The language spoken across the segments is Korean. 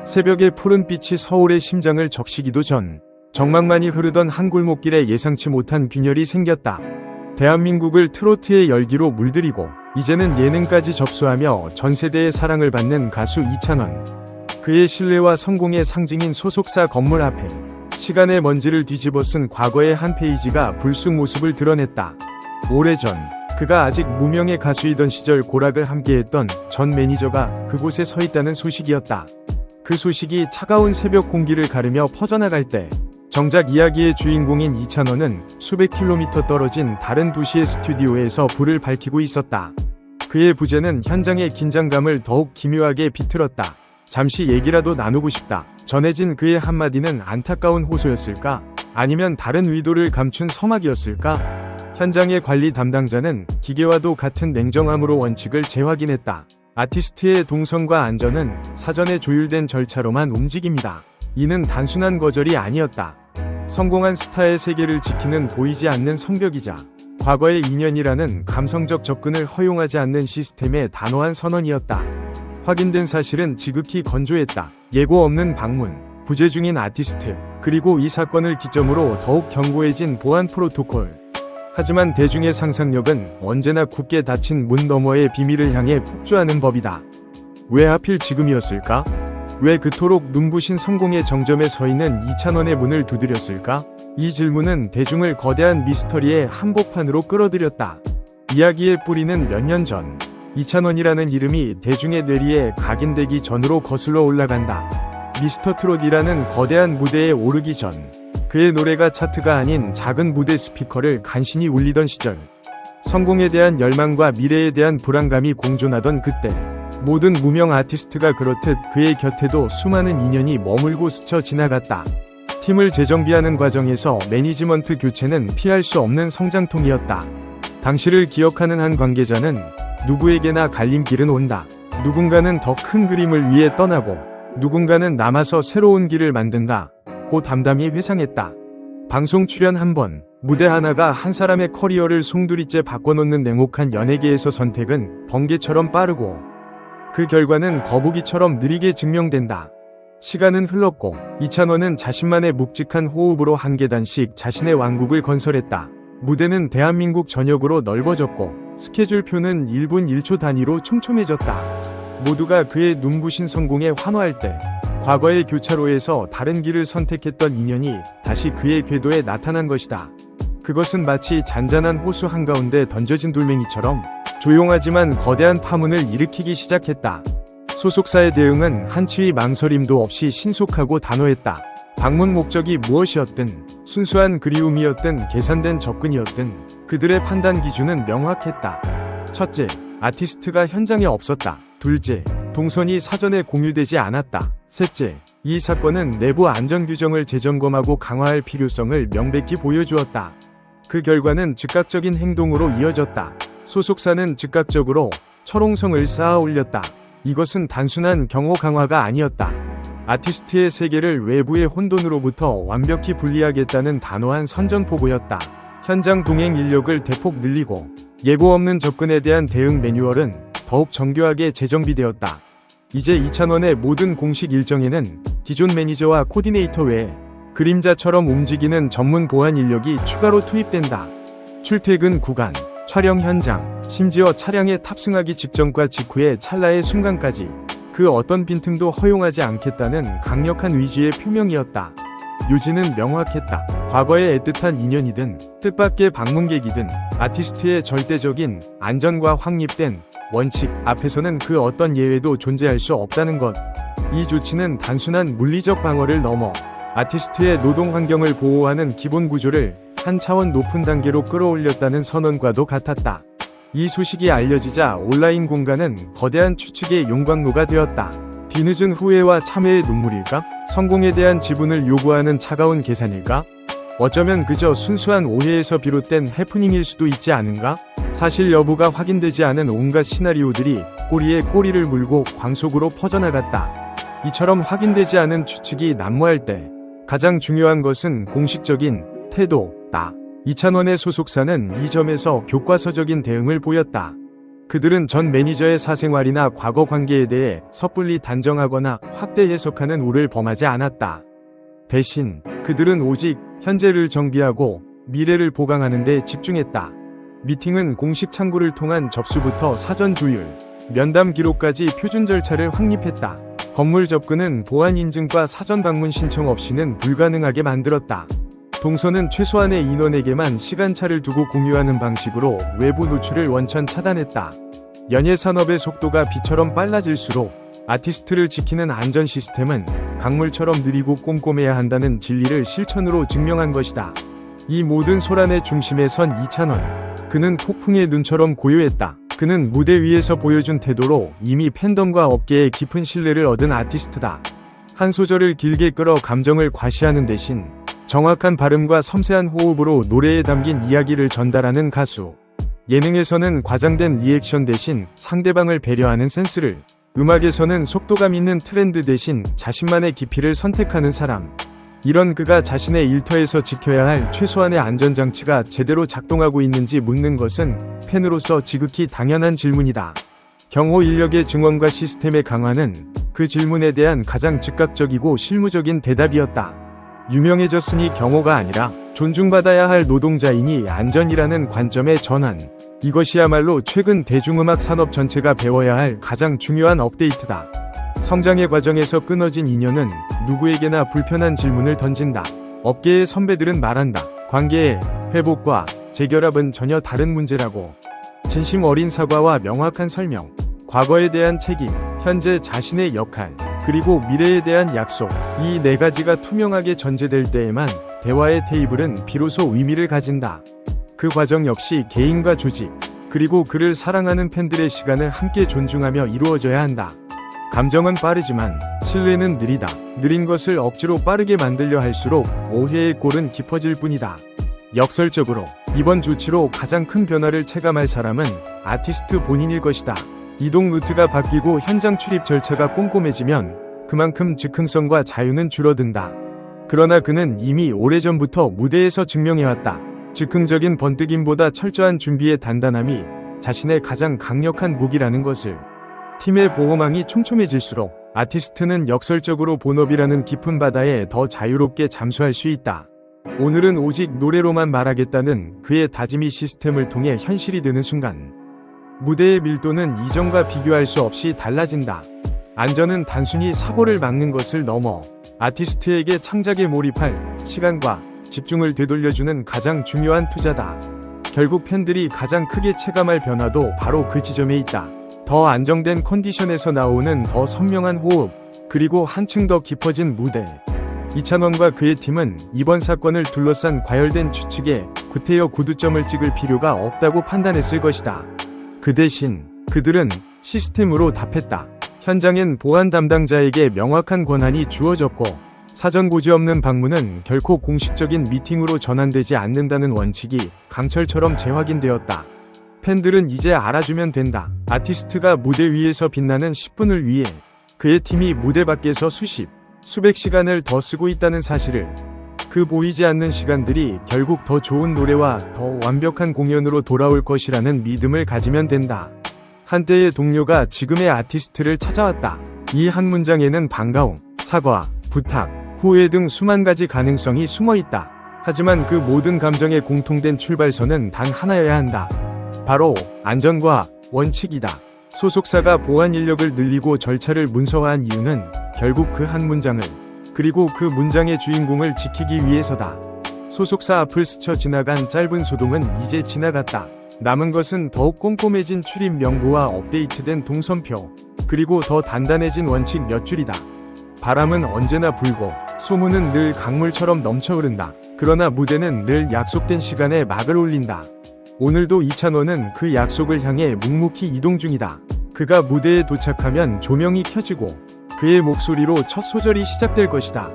새벽의 푸른빛이 서울의 심장을 적시기도 전, 정막만이 흐르던 한 골목길에 예상치 못한 균열이 생겼다. 대한민국을 트로트의 열기로 물들이고 이제는 예능까지 접수하며 전 세대의 사랑을 받는 가수 이찬원. 그의 신뢰와 성공의 상징인 소속사 건물 앞에 시간의 먼지를 뒤집어 쓴 과거의 한 페이지가 불쑥 모습을 드러냈다. 오래전 그가 아직 무명의 가수이던 시절 고락을 함께했던 전 매니저가 그곳에 서 있다는 소식이었다. 그 소식이 차가운 새벽 공기를 가르며 퍼져나갈 때 정작 이야기의 주인공인 이찬원은 수백 킬로미터 떨어진 다른 도시의 스튜디오에서 불을 밝히고 있었다. 그의 부재는 현장의 긴장감을 더욱 기묘하게 비틀었다. 잠시 얘기라도 나누고 싶다. 전해진 그의 한마디는 안타까운 호소였을까? 아니면 다른 의도를 감춘 서막이었을까? 현장의 관리 담당자는 기계와도 같은 냉정함으로 원칙을 재확인했다. 아티스트의 동선과 안전은 사전에 조율된 절차로만 움직입니다. 이는 단순한 거절이 아니었다. 성공한 스타의 세계를 지키는 보이지 않는 성벽이자 과거의 인연이라는 감성적 접근을 허용하지 않는 시스템의 단호한 선언이었다. 확인된 사실은 지극히 건조했다. 예고 없는 방문, 부재 중인 아티스트, 그리고 이 사건을 기점으로 더욱 견고해진 보안 프로토콜. 하지만 대중의 상상력은 언제나 굳게 닫힌 문 너머의 비밀을 향해 폭주하는 법이다. 왜 하필 지금이었을까? 왜 그토록 눈부신 성공의 정점에 서 있는 이찬원의 문을 두드렸을까? 이 질문은 대중을 거대한 미스터리의 한복판으로 끌어들였다. 이야기의 뿌리는 몇 년 전, 이찬원이라는 이름이 대중의 뇌리에 각인되기 전으로 거슬러 올라간다. 미스터 트롯이라는 거대한 무대에 오르기 전, 그의 노래가 차트가 아닌 작은 무대 스피커를 간신히 울리던 시절, 성공에 대한 열망과 미래에 대한 불안감이 공존하던 그때, 모든 무명 아티스트가 그렇듯 그의 곁에도 수많은 인연이 머물고 스쳐 지나갔다. 팀을 재정비하는 과정에서 매니지먼트 교체는 피할 수 없는 성장통이었다. 당시를 기억하는 한 관계자는 누구에게나 갈림길은 온다. 누군가는 더 큰 그림을 위해 떠나고 누군가는 남아서 새로운 길을 만든다. 고 담담히 회상했다. 방송 출연 한 번, 무대 하나가 한 사람의 커리어를 송두리째 바꿔놓는 냉혹한 연예계에서 선택은 번개처럼 빠르고 그 결과는 거북이처럼 느리게 증명된다. 시간은 흘렀고 이찬원은 자신만의 묵직한 호흡으로 한 계단씩 자신의 왕국을 건설했다. 무대는 대한민국 전역으로 넓어졌고 스케줄표는 1분 1초 단위로 촘촘해졌다. 모두가 그의 눈부신 성공에 환호할 때 과거의 교차로에서 다른 길을 선택했던 인연이 다시 그의 궤도에 나타난 것이다. 그것은 마치 잔잔한 호수 한가운데 던져진 돌멩이처럼 조용하지만 거대한 파문을 일으키기 시작했다. 소속사의 대응은 한치의 망설임도 없이 신속하고 단호했다. 방문 목적이 무엇이었든, 순수한 그리움이었든 계산된 접근이었든 그들의 판단 기준은 명확했다. 첫째, 아티스트가 현장에 없었다. 둘째, 동선이 사전에 공유되지 않았다. 셋째, 이 사건은 내부 안전 규정을 재점검하고 강화할 필요성을 명백히 보여주었다. 그 결과는 즉각적인 행동으로 이어졌다. 소속사는 즉각적으로 철옹성을 쌓아 올렸다. 이것은 단순한 경호 강화가 아니었다. 아티스트의 세계를 외부의 혼돈으로부터 완벽히 분리하겠다는 단호한 선전포고였다. 현장 동행 인력을 대폭 늘리고 예고 없는 접근에 대한 대응 매뉴얼은 더욱 정교하게 재정비되었다. 이제 이찬원의 모든 공식 일정에는 기존 매니저와 코디네이터 외에 그림자처럼 움직이는 전문 보안 인력이 추가로 투입된다. 출퇴근 구간, 촬영 현장, 심지어 차량에 탑승하기 직전과 직후의 찰나의 순간까지 그 어떤 빈틈도 허용하지 않겠다는 강력한 의지의 표명이었다. 요지는 명확했다. 과거의 애틋한 인연이든 뜻밖의 방문객이든 아티스트의 절대적인 안전과 확립된 원칙 앞에서는 그 어떤 예외도 존재할 수 없다는 것. 이 조치는 단순한 물리적 방어를 넘어 아티스트의 노동 환경을 보호하는 기본 구조를 한 차원 높은 단계로 끌어올렸다는 선언과도 같았다. 이 소식이 알려지자 온라인 공간은 거대한 추측의 용광로가 되었다. 뒤늦은 후회와 참회의 눈물일까? 성공에 대한 지분을 요구하는 차가운 계산일까? 어쩌면 그저 순수한 오해에서 비롯된 해프닝일 수도 있지 않은가? 사실 여부가 확인되지 않은 온갖 시나리오들이 꼬리에 꼬리를 물고 광속으로 퍼져나갔다. 이처럼 확인되지 않은 추측이 난무할 때 가장 중요한 것은 공식적인 태도다. 이찬원의 소속사는 이 점에서 교과서적인 대응을 보였다. 그들은 전 매니저의 사생활이나 과거 관계에 대해 섣불리 단정하거나 확대 해석하는 우를 범하지 않았다. 대신 그들은 오직 현재를 정비하고 미래를 보강하는 데 집중했다. 미팅은 공식 창구를 통한 접수부터 사전 조율, 면담 기록까지 표준 절차를 확립했다. 건물 접근은 보안 인증과 사전 방문 신청 없이는 불가능하게 만들었다. 동선은 최소한의 인원에게만 시간차를 두고 공유하는 방식으로 외부 노출을 원천 차단했다. 연예 산업의 속도가 비처럼 빨라질수록 아티스트를 지키는 안전 시스템은 강물처럼 느리고 꼼꼼해야 한다는 진리를 실천으로 증명한 것이다. 이 모든 소란의 중심에 선 이찬원. 그는 폭풍의 눈처럼 고요했다. 그는 무대 위에서 보여준 태도로 이미 팬덤과 업계의 깊은 신뢰를 얻은 아티스트다. 한 소절을 길게 끌어 감정을 과시하는 대신 정확한 발음과 섬세한 호흡으로 노래에 담긴 이야기를 전달하는 가수. 예능에서는 과장된 리액션 대신 상대방을 배려하는 센스를, 음악에서는 속도감 있는 트렌드 대신 자신만의 깊이를 선택하는 사람. 이런 그가 자신의 일터에서 지켜야 할 최소한의 안전장치가 제대로 작동하고 있는지 묻는 것은 팬으로서 지극히 당연한 질문이다. 경호 인력의 증언과 시스템의 강화는 그 질문에 대한 가장 즉각적이고 실무적인 대답이었다. 유명해졌으니 경호가 아니라 존중받아야 할 노동자이니 안전이라는 관점의 전환. 이것이야말로 최근 대중음악 산업 전체가 배워야 할 가장 중요한 업데이트다. 성장의 과정에서 끊어진 인연은 누구에게나 불편한 질문을 던진다. 업계의 선배들은 말한다. 관계의 회복과 재결합은 전혀 다른 문제라고. 진심 어린 사과와 명확한 설명, 과거에 대한 책임, 현재 자신의 역할, 그리고 미래에 대한 약속, 이 네 가지가 투명하게 전제될 때에만 대화의 테이블은 비로소 의미를 가진다. 그 과정 역시 개인과 조직, 그리고 그를 사랑하는 팬들의 시간을 함께 존중하며 이루어져야 한다. 감정은 빠르지만 신뢰는 느리다. 느린 것을 억지로 빠르게 만들려 할수록 오해의 골은 깊어질 뿐이다. 역설적으로 이번 조치로 가장 큰 변화를 체감할 사람은 아티스트 본인일 것이다. 이동 루트가 바뀌고 현장 출입 절차가 꼼꼼해지면 그만큼 즉흥성과 자유는 줄어든다. 그러나 그는 이미 오래전부터 무대에서 증명해왔다. 즉흥적인 번뜩임보다 철저한 준비의 단단함이 자신의 가장 강력한 무기라는 것을. 팀의 보호망이 촘촘해질수록 아티스트는 역설적으로 본업이라는 깊은 바다에 더 자유롭게 잠수할 수 있다. 오늘은 오직 노래로만 말하겠다는 그의 다짐이 시스템을 통해 현실이 되는 순간 무대의 밀도는 이전과 비교할 수 없이 달라진다. 안전은 단순히 사고를 막는 것을 넘어 아티스트에게 창작에 몰입할 시간과 집중을 되돌려주는 가장 중요한 투자다. 결국 팬들이 가장 크게 체감할 변화도 바로 그 지점에 있다. 더 안정된 컨디션에서 나오는 더 선명한 호흡, 그리고 한층 더 깊어진 무대. 이찬원과 그의 팀은 이번 사건을 둘러싼 과열된 추측에 구태여 구두점을 찍을 필요가 없다고 판단했을 것이다. 그 대신 그들은 시스템으로 답했다. 현장엔 보안 담당자에게 명확한 권한이 주어졌고 사전 고지 없는 방문은 결코 공식적인 미팅으로 전환되지 않는다는 원칙이 강철처럼 재확인되었다. 팬들은 이제 알아주면 된다. 아티스트가 무대 위에서 빛나는 10분을 위해 그의 팀이 무대 밖에서 수백 시간을 더 쓰고 있다는 사실을. 그 보이지 않는 시간들이 결국 더 좋은 노래와 더 완벽한 공연으로 돌아올 것이라는 믿음을 가지면 된다. 한때의 동료가 지금의 아티스트를 찾아왔다. 이 한 문장에는 반가움, 사과, 부탁, 후회 등 수만 가지 가능성이 숨어 있다. 하지만 그 모든 감정의 공통된 출발선은 단 하나여야 한다. 바로 안전과 원칙이다. 소속사가 보안 인력을 늘리고 절차를 문서화한 이유는 결국 그 한 문장을, 그리고 그 문장의 주인공을 지키기 위해서다. 소속사 앞을 스쳐 지나간 짧은 소동은 이제 지나갔다. 남은 것은 더욱 꼼꼼해진 출입 명부와 업데이트된 동선표, 그리고 더 단단해진 원칙 몇 줄이다. 바람은 언제나 불고 소문은 늘 강물처럼 넘쳐흐른다. 그러나 무대는 늘 약속된 시간에 막을 올린다. 오늘도 이찬원은 그 약속을 향해 묵묵히 이동 중이다. 그가 무대에 도착하면 조명이 켜지고 그의 목소리로 첫 소절이 시작될 것이다.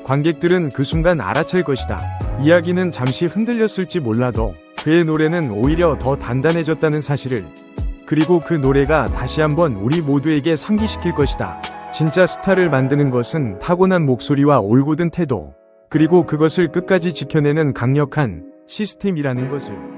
관객들은 그 순간 알아챌 것이다. 이야기는 잠시 흔들렸을지 몰라도 그의 노래는 오히려 더 단단해졌다는 사실을. 그리고 그 노래가 다시 한번 우리 모두에게 상기시킬 것이다. 진짜 스타를 만드는 것은 타고난 목소리와 올곧은 태도, 그리고 그것을 끝까지 지켜내는 강력한 시스템이라는 것을.